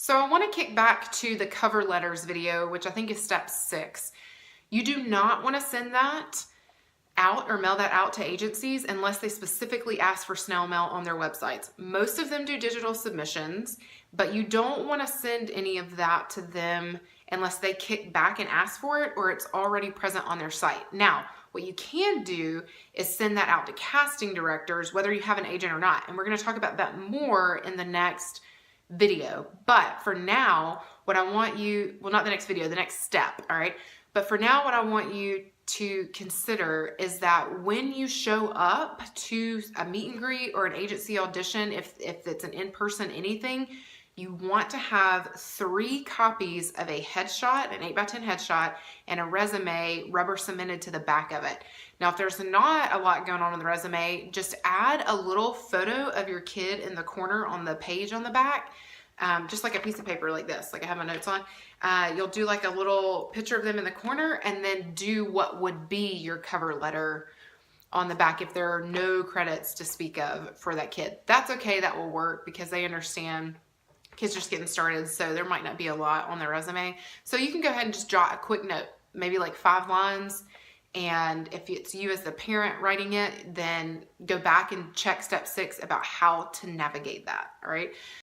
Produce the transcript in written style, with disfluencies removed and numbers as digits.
So I want to kick back to the cover letters video, which I think is step 6. You do not want to send that out or mail that out to agencies unless they specifically ask for snail mail on their websites. Most of them do digital submissions, but you don't want to send any of that to them unless they kick back and ask for it or it's already present on their site. Now, what you can do is send that out to casting directors, whether you have an agent or not. And we're going to talk about that more in the next video. But for now, what I want you, well, not the next video, the next step, all right? But for now, what I want you to consider is that when you show up to a meet and greet or an agency audition, if it's an in-person anything, you want to have 3 copies of a headshot, an 8x10 headshot, and a resume rubber cemented to the back of it. Now, if there's not a lot going on the resume, just add a little photo of your kid in the corner on the page on the back, just like a piece of paper like this, like I have my notes on. You'll do like a little picture of them in the corner and then do what would be your cover letter on the back if there are no credits to speak of for that kid. That's okay, that will work because they understand kids just getting started, so there might not be a lot on their resume. So you can go ahead and just jot a quick note, maybe like 5 lines. And if it's you as the parent writing it, then go back and check step 6 about how to navigate that. All right.